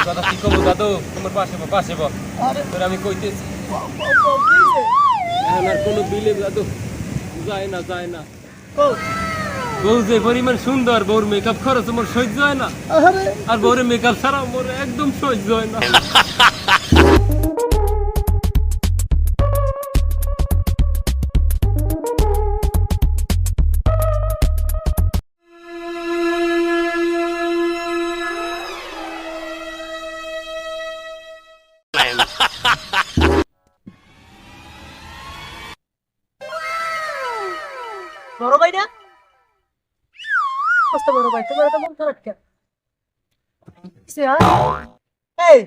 কথা কি কমু দাদু তোমার পাশে বল তোর আমি কইতেছি এখন আর কোনো বিলে দাদু যায় না বউ যে পরিমাণ সুন্দর বউর মেকআপ খরচ আমার সহ্য হয় না আর বউর মেকআপ ছাড়া আমার একদম সহ্য হয় না বড় ভাই না কষ্ট বড় ভাই তোমার তো মন খারাপ কেন এই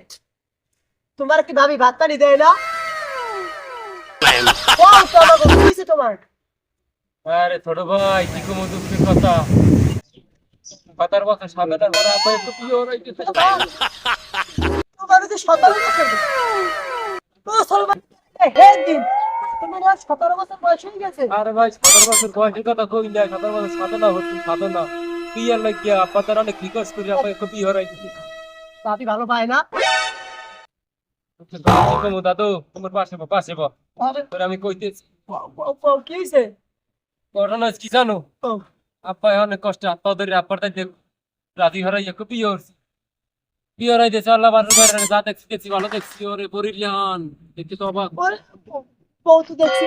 তোমার কি ভাবি ভাত পানি দেয় না তোমার আরে ছোট ভাই কি কমু দুঃখের কথা পাতার কথা সাদাটা করা আপনি একটু পিওর হইতেছে তোমার যে 17 বছর ও সলমান হে দিন তোমার আজ 17 বছর বয়স হয়ে গেছে আরে ভাই 17 বছর বয়সের কথা কই না 17 বছর সাধনা হচ্ছে সাধনা কি আর লাগিয়া পাতার অনেক রিকোয়েস্ট করি আপনি একটু পিওর হইতেছে ভাবি ভালো পায় না কমু দাদু তোমার পাশে বল তোর আমি কইতেছি কি হইছে ঘটনা কি জানো ও আপা অনেক কষ্ট আপা ধরে আপার তাই রাজি হরাই একটু পিওর হইতেছে আল্লাহ বারো বাইরে যা দেখছি ভালো দেখছি ওরে বরিলিয়ান দেখতে তো অবাক বউ তো দেখছি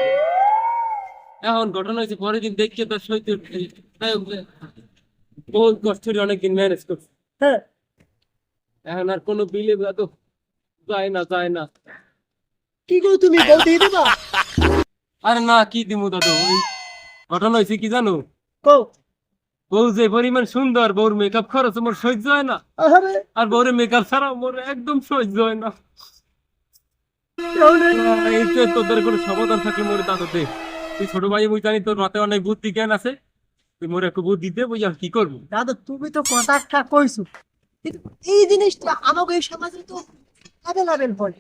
এখন ঘটনা হয়েছে পরের দিন দেখে তার সইতে বহুত কষ্ট করে অনেকদিন ম্যানেজ করছে হ্যাঁ এখন আর কোনো বিলে তো যায় না কি করো তুমি বউ দিয়ে দেবা আরে না কি দিমু দাদু ওই ঘটনা হয়েছে কি জানো কও বউ যে পরিমাণ সুন্দর বউর মেকআপ খরচ আমার সহ্য হয় না আরে আর বউরের মেকআপ ছাড়া আমার একদম সহ্য হয় না এই তো তোদের কোনো সমাধান থাকলে মোরে দাদু দে তুই ছোট ভাই মুই জানি তোর মাথায় অনেক বুদ্ধি জ্ঞান আছে তুই মোরে একটু বুদ্ধি দে বুঝি কি করবো দাদা তুমি তো কথাটা কইছো কিন্তু এই জিনিসটা আমাকে এই সমাজে তো অ্যাভেলেবেল হয়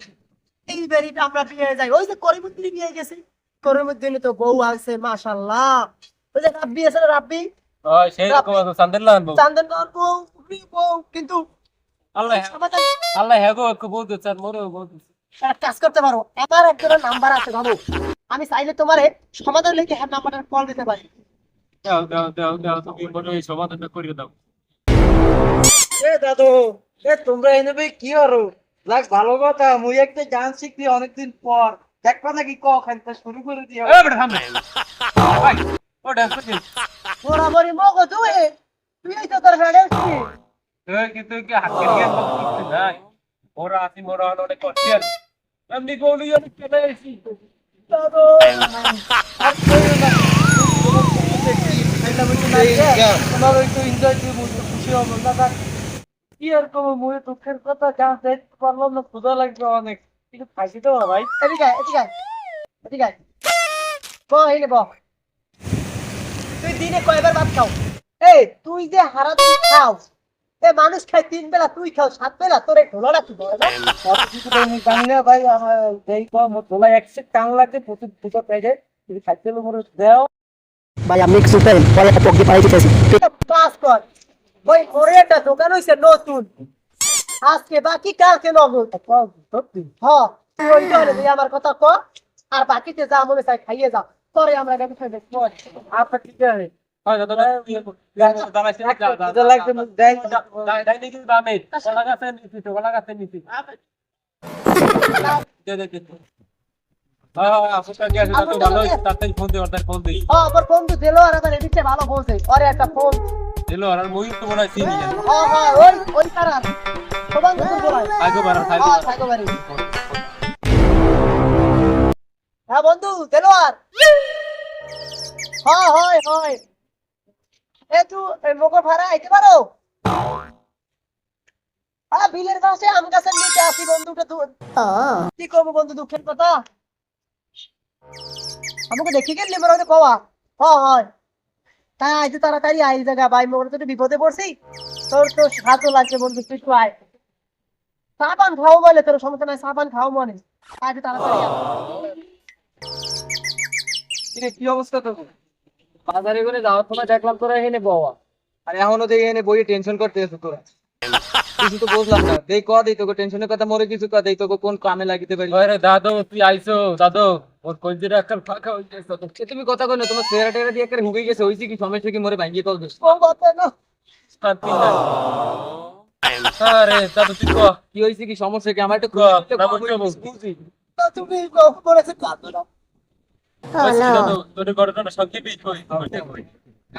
এই বাড়িতে আমরা বিয়ে যাই ওই যে করিমুদ্দিন বিয়ে গেছে করিমুদ্দিনে তো বউ আছে মাশাআল্লাহ ওই যে রাব্বি আছে না রাব্বি ওই সেই রকম চান্দেলান বউ চান্দন বউ বউ কিন্তু আল্লাহ সমাধান আল্লাহ হ্যাগো একটু বলতে চান মোরেও বলতে একটা কাজ করতে পারো আমার একজনের নাম্বার আছে ভালো আমি চাইলে তোমারে সমাধান লিখে হ্যাঁ নাম্বারটা কল দিতে পারি দাও তুমি মনে এই সমাধানটা করে দাও এ দাদু তোমরা এনে ভাই কি হরো লাগ ভালো কথা মুই একটা গান শিখছি অনেকদিন পর দেখবা নাকি খানটা শুরু করে দিও এ বেটা থাম ভাই ও ডান্স করছিস বরাবরই মগো তুই তুই তো তোর ফেড়ে কিন্তু কি হাত দিয়ে করছিস ভাই ওরা আসি মোরা অনেক কষ্ট এমনি বলি আমি চলে এসেছি দাদু তোমার একটু এনজয় দিয়ে বুঝতে খুশি হবো না কি আর কম মুই দুঃখের কথা গান দেখতে পারলাম না ক্ষুধা লাগবে অনেক কিন্তু খাইছি তো ভাই এদিকে কইলে বল তুই দিনে কয়বার ভাত খাও এই তুই যে হারা দিন খাও এ মানুষ খায় 3 বেলা তুই খাও 7 বেলা তোরে ঢোলাটা কি বলে না কিছু তো আমি জানি না ভাই আমার যেই কম তোলা একসেট টান লাগছে প্রচুর দুটো পেয়ে যদি খাইতে মোর দেও ভাই আমি কিছু পেন পরে একটা পকি পাই দিতেছি পাস কর ওই ওরে একটা দোকান হইছে নতুন আজকে বাকি কালকে নগদ সত্যি হ্যাঁ তুই ওই ধরে দিয়ে আমার কথা কর আর বাকিতে যা মনে চাই খাইয়ে যা পরে আমরা গাড়ি খাইবে আপনার ঠিক আছে হয় দাদা দাঁড়াইছে ক্ষুধা লাগছে দেয় দাই নাকি দামে কলা গাছে নিছি দে হ্যাঁ আপনার কি আছে তো ভালো তাড়াতাড়ি ফোন দে আমার বন্ধু দিল আর আমার এদিকে ভালো বলছে আরে একটা ফোন দিলো আর মই তো মনে হয় চিনি জানি ওই তারা সবাই তো বলাই থাকো বাড়ি হ্যাঁ বন্ধু দিল আর হয় এ তুই মোকো ভাড়া আইতে পারো বিলের পাশে আম গাছের নিচে আসি বন্ধুটা তুই কি করবো বন্ধু দুঃখের কথা আমাকে দেখি গেলি মোর কওয়া হয় তাই আইতে তাড়াতাড়ি আই জায়গা ভাই মোর তো বিপদে পড়ছি তোর তো সাথে লাগছে বন্ধু তুই একটু আয় সাবান খাও বলে তোর সমস্যা নাই সাবান খাও মনে আইতে তাড়াতাড়ি কি অবস্থা তো বাজারে করে যাওয়ার সময় দেখলাম তোরা এখানে বওয়া আর এখনো দেখে এখানে বই টেনশন করতে তোরা কিছু তো বুঝলাম না দেই ক দেই তোকে টেনশনের কথা মরে কিছু ক দেই তোকে কোন কামে লাগিতে পারি আরে দাদু তুই আইছো দাদু ওর কলজিরা একটা ফাঁকা হয়ে গেছে তো তুমি কথা কই না তোমার চেহারা টেরা দিয়ে একটা হুগে গেছে হইছে কি সমস্যা কি মরে ভাঙিয়ে কল দিস ও কথা না শান্তি নাই আরে দাদু তুই কো কি হইছে কি সমস্যা কি আমার একটু না বলছো বুঝি তুমি গপ করেছে কাঁদো না দাদু তোর ঘটনাটা সংক্ষেপে কই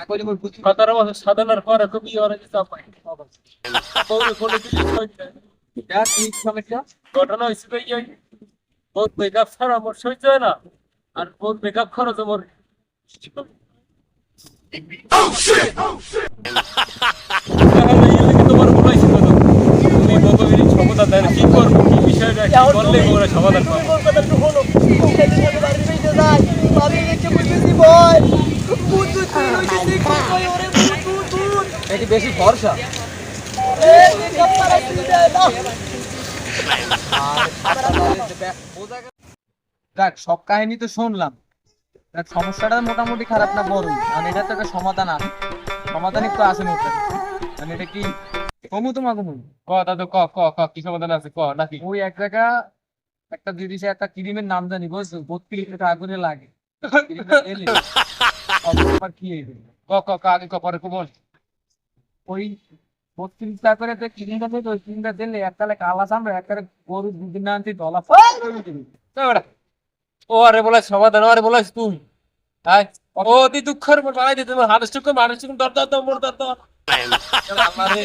কইলে মোর বুঝি 17 বছর সাধনার পরে খুবই ওরা যে চাপ পাই বউরে কোলে কিছু হয় না এটা কি সমস্যা ঘটনা হয়েছে তো এই বহুত মেকআপ ছাড়া আমার সহ্য হয় না আর বহুত মেকআপ খরচ আমার তোমার বলাইছি কত তুমি বউকে ক্ষমতা দেয় না কি করবো কি বিষয়টা কি করলে ওরা সমাধান তুমি পাবো কোন কথা একটু হলো সেদিন সাথে বাড়ি বেঁচে যাই ভাবি দেখে বুঝেছি ভয় বুঝু তুই হইছিস কই ওরে বুঝু এটি বেশি ভরসা এ মেকআপ পারা তুই দে না দেখ সব কাহিনী তো শুনলাম দেখ সমস্যাটা মোটামুটি খারাপ না বড় মানে এটা তো একটা সমাধান আছে সমাধান একটু আছে মধ্যে মানে এটা কি কমু তোমার কমু ক দাদু ক ক ক কি সমাধান আছে ক নাকি ওই এক জায়গা একটা জিনিসে একটা ক্রিমের নাম জানি বুঝছো 32 লিটার আগুনে লাগে আবার কি হইবে ক ক ক আগে ক পরে ক বল ওই 32 টাকা করে তো ক্রিমটা দিতে ওই ক্রিমটা দিলে এককালে কালা সামনে এককালে গরু দুদিন না আনতে দলা ও আরে বলা সমাধান আরে বলাস তুই হ্যাঁ ও দি দুঃখের মন বানাই দিতে তোমার হাড়স্টুক দর দর দর মোর দর দর আমারে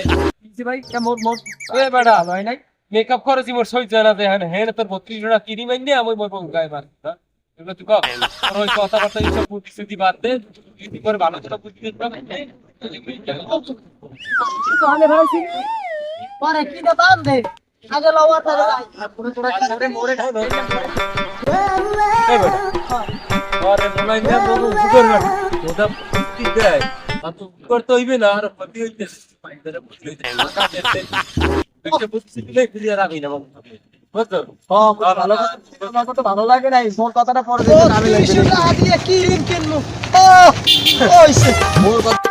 কি ভাই মোর মোর এ বেটা হয় নাই মেকআপ খরচই মোর সহ্য হয় না দেখেন হ্যাঁ তোর 32 টাকা কিনি মাইনে আমি মোর বউ গায়ে মার এগুলো তুই কর তোর ওই কথাবার্তা এইসব প্রতিশ্রুতি বাদ দে তুই করে ভালো কথা বুঝতে পারবে তাহলে ভাইছি পরে কি না বান্ধে আগে লওয়া তারে যাই মোরে এ বেটা আরে বলাই না বউ সুগার না ওটা কি দেয় আর তো করতে হইবে না আর ক্ষতি হইতেছে পাইদারে বুঝলে টাকা দিতে একটা প্রতিশ্রুতি দিলে ক্লিয়ার রাখি না বুঝছো ভালো তোমার কত ভালো লাগে নাই মোর কথাটা পরে ও আমি কি লাগবে শুটা দিয়ে কি রিম কিনমু ও ওইছে মোর কথা